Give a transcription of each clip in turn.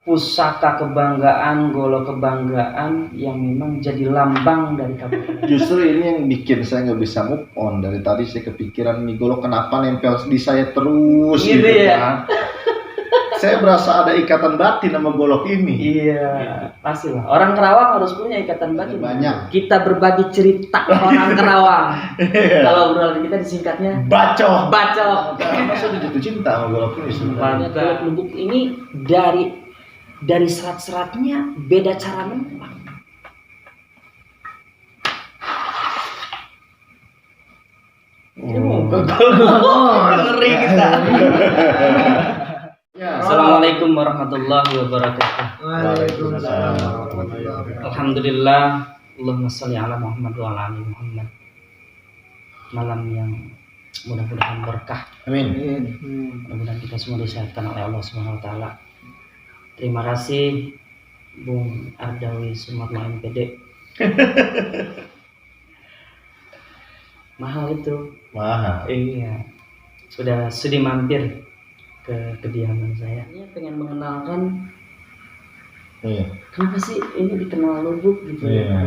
pusaka kebanggaan, golok kebanggaan yang memang jadi lambang dari kabupaten. Justru ini yang bikin saya nggak bisa move on. Dari tadi saya kepikiran nih golok kenapa nempel di saya terus Gitu ya? kan. Saya berasa ada ikatan batin sama golok ini. Iya, pastilah. Orang Kerawang harus punya ikatan batin. Banyak. Kita berbagi cerita orang Kerawang. Kalau obrolan kita disingkatnya Bacok. bacok. Masa udah jatuh cinta sama golok ini sebenarnya. Golok lubuk ini dari serat-seratnya beda cara nempak. Ngeri kita. Assalamualaikum warahmatullahi wabarakatuh. Waalaikumsalam warahmatullahi wabarakatuh. Alhamdulillah, Allahumma sholli ala Muhammad wa ala ali Muhammad. Malam yang mudah-mudahan berkah. Amin. Mudah-mudahan kita semua disehatkan oleh Allah Subhanahu wa taala. Terima kasih Bung Ardawi Sumatma MPD. Mahal itu. Mahal. Iya. Sudah sudi mampir ke kediaman saya. Ini pengen mengenalkan Iya. kenapa sih ini dikenal lubuk gitu. Iya.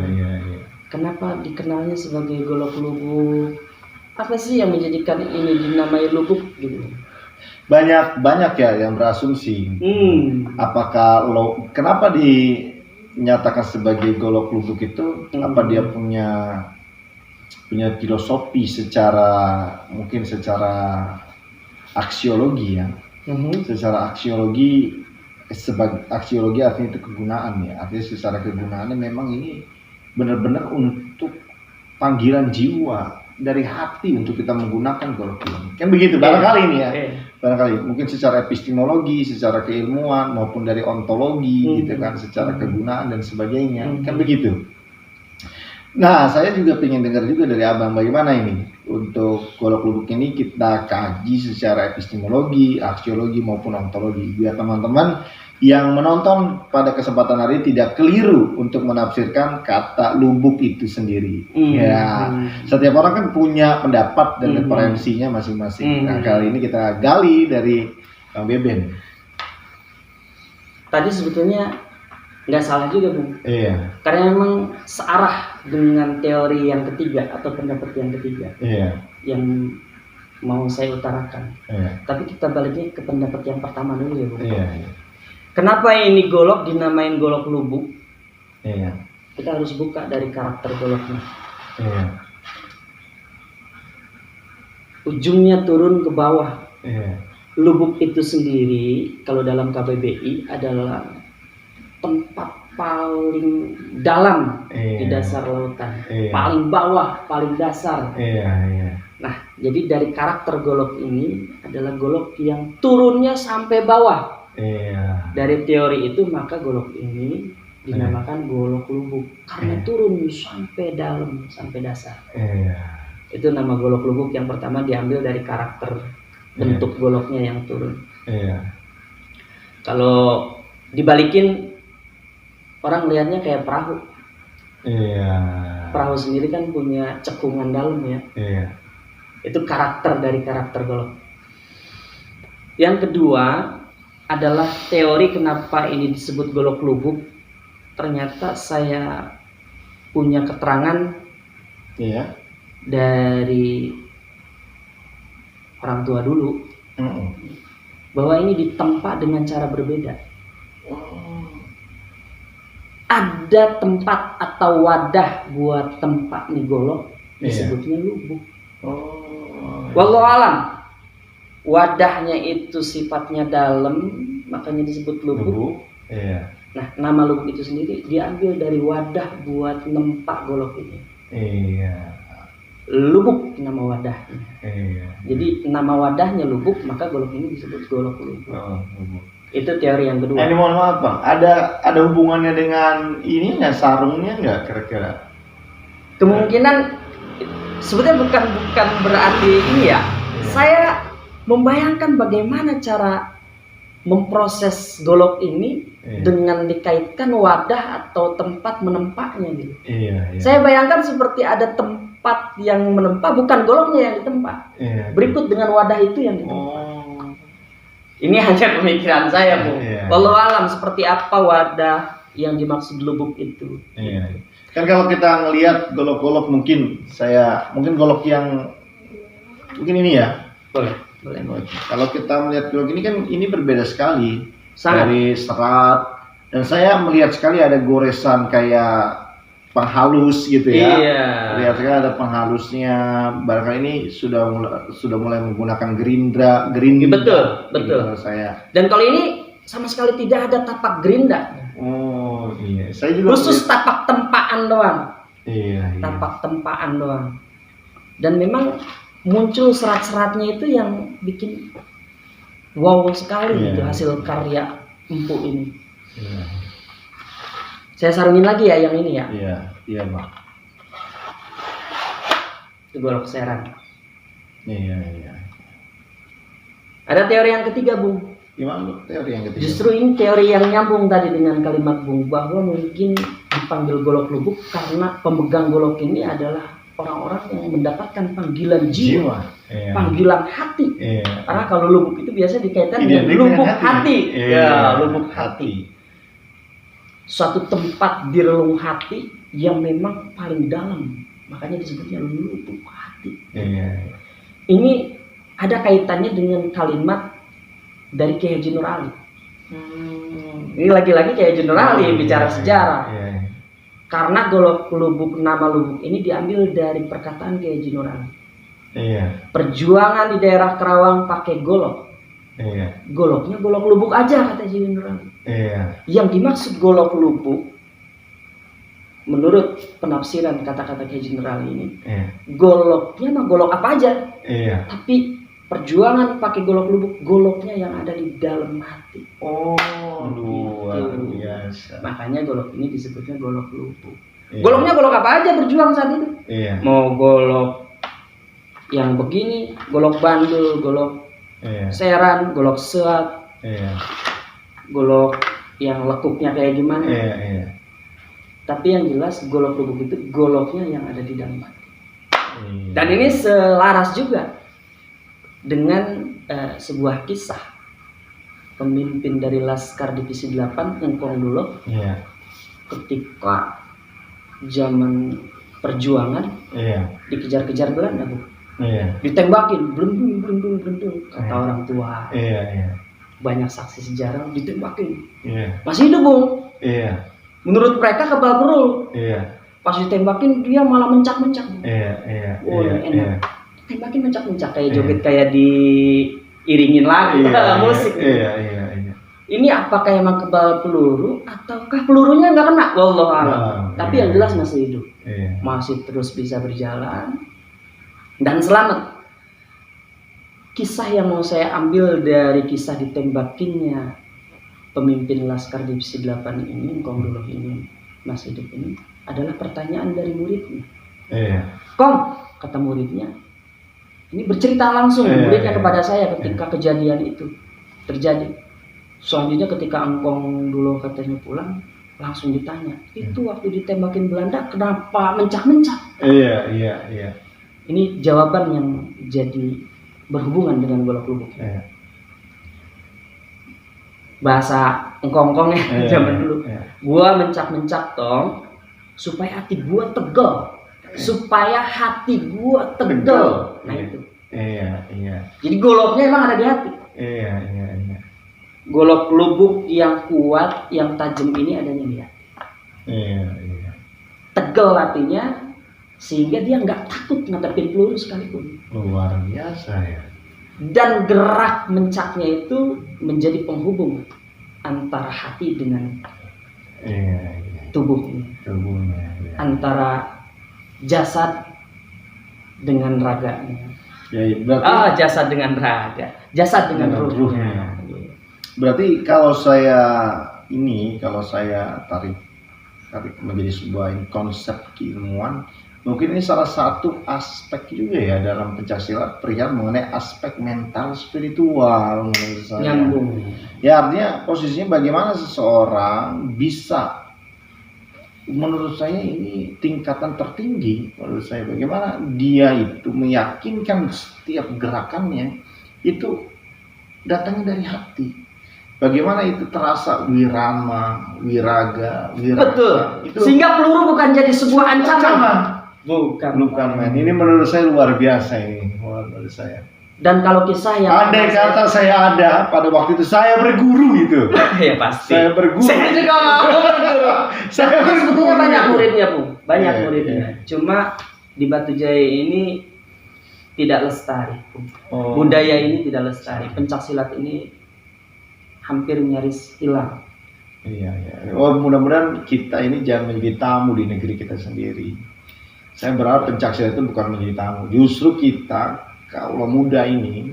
Kenapa dikenalnya sebagai golok lubuk? Apa sih yang menjadikan ini dinamai lubuk gitu? Banyak ya yang berasumsi. Apakah kenapa dinyatakan sebagai golok lubuk itu? Apa dia punya filosofi mungkin secara aksiologi ya. Secara aksiologi aksiologi artinya itu kegunaan ya. Artinya secara kegunaannya memang ini benar-benar untuk panggilan jiwa dari hati untuk kita menggunakan golok ini. Kan begitu barangkali ini ya. Barangkali mungkin secara epistemologi, secara keilmuan maupun dari ontologi gitu kan, secara kegunaan dan sebagainya. Kan begitu. Nah, saya juga ingin dengar juga dari Abang bagaimana ini untuk golok lubuk ini kita kaji secara epistemologi, aksiologi maupun ontologi biar teman-teman yang menonton pada kesempatan hari tidak keliru untuk menafsirkan kata lubuk itu sendiri. Ya, setiap orang kan punya pendapat dan referensinya masing-masing. Nah, kali ini kita gali dari Bang Beben. Tadi sebetulnya nggak salah juga, Bung. Iya. Karena memang searah dengan teori yang ketiga atau pendapat yang ketiga. Iya. Yang mau saya utarakan. Iya. Tapi kita baliknya ke pendapat yang pertama dulu ya, Bung. Iya. Kenapa ini golok dinamain golok lubuk? Iya. Kita harus buka dari karakter goloknya. Iya. Ujungnya turun ke bawah. Iya. Lubuk itu sendiri kalau dalam KBBI adalah tempat paling dalam di dasar lautan, paling bawah, paling dasar. Nah, jadi dari karakter golok ini adalah golok yang turunnya sampai bawah. Dari teori itu maka golok ini dinamakan golok lubuk karena turun sampai dalam, sampai dasar. Itu nama golok lubuk yang pertama diambil dari karakter bentuk goloknya yang turun. Kalau dibalikin orang lihatnya kayak perahu. Perahu sendiri kan punya cekungan dalam ya. Itu karakter dari karakter golok. Yang kedua adalah teori kenapa ini disebut golok lubuk. Ternyata saya punya keterangan dari orang tua dulu bahwa ini ditempa dengan cara berbeda. Ada tempat atau wadah buat tempat nih golok disebutnya lubuk. Wallahu alam. Wadahnya itu sifatnya dalam, makanya disebut lubuk. Nah, nama lubuk itu sendiri diambil dari wadah buat nempak golok ini. Lubuk nama wadahnya. Jadi nama wadahnya lubuk, maka golok ini disebut golok lubuk. Itu teori yang kedua. Ini mohon maaf Bang, ada hubungannya dengan ini nggak, sarungnya nggak kira-kira? Kemungkinan sebetulnya bukan berarti ini ya. Saya membayangkan bagaimana cara memproses golok ini dengan dikaitkan wadah atau tempat menempaknya gitu. Saya bayangkan seperti ada tempat yang menempa, bukan goloknya yang ditempa. Berikut dengan wadah itu yang ditempa. Ini hanya pemikiran saya, Bu. Wallahu alam seperti apa wadah yang dimaksud lubuk itu. Iya. Kan kalau kita ngelihat golok-golok mungkin golok yang mungkin ini ya. Boleh. Kalau kita melihat golok ini kan ini berbeda sekali. Sangat. Dari serat, dan saya melihat sekali ada goresan kayak penghalus gitu ya. Iya. Lihat sekali ada penghalusnya. Barangkali ini sudah mulai menggunakan gerinda. Betul. Saya. Dan kalau ini sama sekali tidak ada tapak gerinda. Oh iya. Saya juga khusus tapak tempaan doang. Iya. Tapak tempaan doang. Dan memang muncul serat-seratnya itu yang bikin wow sekali gitu hasil karya empuk ini. Iya. Saya sarungin lagi ya yang ini ya. Iya Bang. Itu golok seran. Iya. Ada teori yang ketiga, Bung. Gimana teori yang ketiga? Justru ini teori yang nyambung tadi dengan kalimat Bung, bahwa mungkin dipanggil golok lubuk karena pemegang golok ini adalah orang-orang yang mendapatkan panggilan jiwa. Iya. Panggilan hati. Iya. Karena kalau lubuk itu biasa dikaitkan dengan lubuk hati. Iya, lubuk hati. Suatu tempat di relung hati yang memang paling dalam. Makanya disebutnya lubuk hati. Iya. Ini ada kaitannya dengan kalimat dari Kiai Haji Nur Ali. Ini lagi-lagi Kiai Haji Nur Ali bicara sejarah. Iya. Karena nama lubuk ini diambil dari perkataan Kiai Haji Nur Ali. Iya. Perjuangan di daerah Kerawang pakai golok. Iya. Goloknya golok lubuk aja kata Haji Nur Ali. Iya. Yang dimaksud golok lubuk menurut penafsiran kata-kata Kiai Haji Nur Ali ini, goloknya mah golok apa aja. Iya. Tapi perjuangan pakai golok lubuk, goloknya yang ada di dalam hati. Oh, luar biasa. Makanya golok ini disebutnya golok lubuk. Iya. Goloknya golok apa aja berjuang saat itu. Iya. Mau golok yang begini, golok bandul, golok seran, golok seat, golok yang lekuknya kayak gimana. Tapi yang jelas golok lubuk itu goloknya yang ada di dalam hati. Dan ini selaras juga dengan sebuah kisah pemimpin dari Laskar Divisi 8 Engkong Dulo ketika zaman perjuangan dikejar-kejar Belanda, Bu. Ditembakin, blendung kata orang tua. Banyak saksi sejarah ditembakin. Masih hidup, Bung. Menurut mereka kebal perul. Pas ditembakin dia malah mencak-mencak. Enak. Tembakin mencak-mencak kayak joget kayak diiringin lagi musik. Ini apakah emang kebal peluru ataukah pelurunya nggak kena? Wallahu a'lam. Tapi yang jelas masih hidup. Masih terus bisa berjalan dan selamat. Kisah yang mau saya ambil dari kisah ditembakinnya pemimpin Laskar Divisi 8 ini, Engkong Dulo ini, masih hidup ini, adalah pertanyaan dari muridnya. Kong, kata muridnya, ini bercerita langsung muridnya kepada saya ketika kejadian itu terjadi. Selanjutnya ketika Engkong Dulo katanya pulang, langsung ditanya, itu waktu ditembakin Belanda kenapa mencak-mencak? Ini jawaban yang jadi berhubungan dengan golok lubuk. Bahasa engkong-engkong ya zaman dulu. Gua mencak-mencak tong supaya hati gua tegel. Supaya hati gua tegel. Nah itu. Jadi goloknya emang ada di hati. Golok lubuk yang kuat, yang tajam ini adanya di hati. Tegel artinya sehingga dia nggak takut ngadepin peluru sekalipun. Luar biasa ya. Dan gerak mencaknya itu menjadi penghubung antara hati dengan tubuhnya. Antara jasad dengan raganya. Berarti, jasad dengan raga, jasad dengan ruhnya. Berarti kalau saya tarik menjadi sebuah konsep keilmuan, mungkin ini salah satu aspek juga ya dalam pencaksilat perihal mengenai aspek mental spiritual menurut saya. Nyambung. Ya artinya posisinya bagaimana seseorang bisa, menurut saya ini tingkatan tertinggi menurut saya, bagaimana dia itu meyakinkan setiap gerakannya itu datangnya dari hati. bagaimana itu terasa wirama, wiraga, wirasa. Betul. Itu Sehingga peluru bukan jadi sebuah ancaman. Bukan main. Ini menurut saya luar biasa ini, menurut saya. Dan kalau kisah yang andai kata saya ada pada waktu itu, saya berguru gitu. Ya pasti. Saya berguru. Saya juga mau berguru. Saya berguru. Banyak muridnya, Bu. Banyak Iya, muridnya. iya. Cuma di Batu Jaya ini tidak lestari. Oh. Budaya ini tidak lestari. Pencak silat ini hampir nyaris hilang. Iya, iya. Oh, mudah-mudahan kita ini jangan menjadi tamu di negeri kita sendiri. Saya berharap pencak silat itu bukan menjadi tamu. Justru kita kalau muda ini,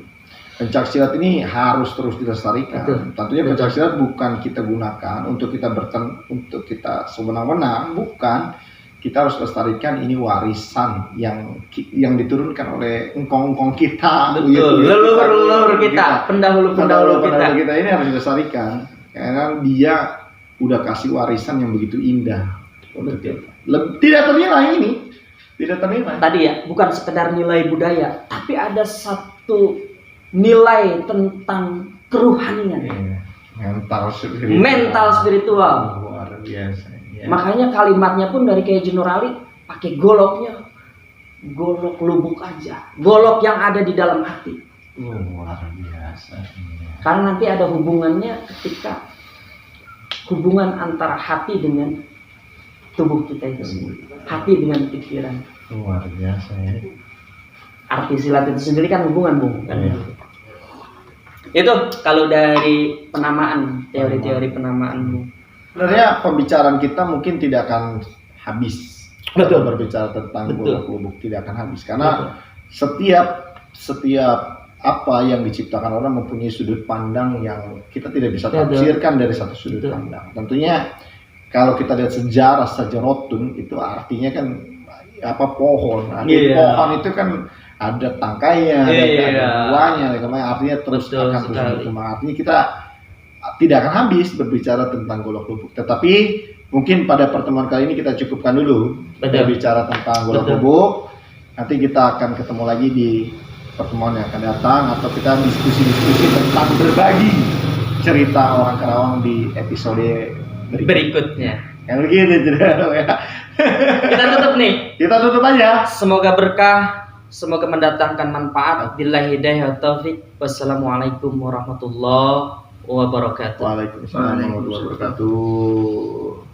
pencak silat ini harus terus dilestarikan. Betul. Tentunya pencak silat bukan kita gunakan untuk kita sewenang-wenang, bukan. Kita harus lestarikan, ini warisan yang diturunkan oleh engkong-engkong kita. Betul. Leluhur kita, pendahulu-pendahulu kita. Ini harus dilestarikan karena dia udah kasih warisan yang begitu indah untuk kita. Tidak ternilai ini. Tidak ternilai. Tadi ya, bukan sekedar nilai budaya, tapi ada satu nilai tentang keruhanian. Mental spiritual. Luar biasa. Ya. Makanya kalimatnya pun dari Kiai Nurali pakai goloknya. Golok lubuk aja. Golok yang ada di dalam hati. Luar biasa. Karena nanti ada hubungannya ketika hubungan antara hati dengan tubuh kita itu sendiri. Hati dengan pikiran. Luar biasa ya. Arti silat itu sendiri kan hubungan, Bu. Kan? Iya. Itu kalau dari penamaan, teori-teori penamaan, Bu. Sebenarnya pembicaraan kita mungkin tidak akan habis. Betul. Kalau berbicara tentang golok lubuk tidak akan habis karena Betul. setiap apa yang diciptakan orang mempunyai sudut pandang yang kita tidak bisa tafsirkan dari satu sudut pandang. Tentunya kalau kita lihat sejarah Sajarotun itu artinya kan apa pohon. Pohon itu kan ada tangkainya, ada buahnya, artinya terus akan terus berkembang. Artinya kita tidak akan habis berbicara tentang golok lubuk. Tetapi mungkin pada pertemuan kali ini kita cukupkan dulu berbicara tentang golok lubuk. Nanti kita akan ketemu lagi di pertemuan yang akan datang atau kita diskusi-diskusi tentang berbagi cerita orang Karawang di episode berikutnya. Yang begitu ya. Kita tutup nih. Kita tutup aja. Semoga berkah, semoga mendatangkan manfaat. Billahi hidayah taufik. Wassalamualaikum warahmatullahi wabarakatuh. Waalaikumsalam warahmatullahi wabarakatuh.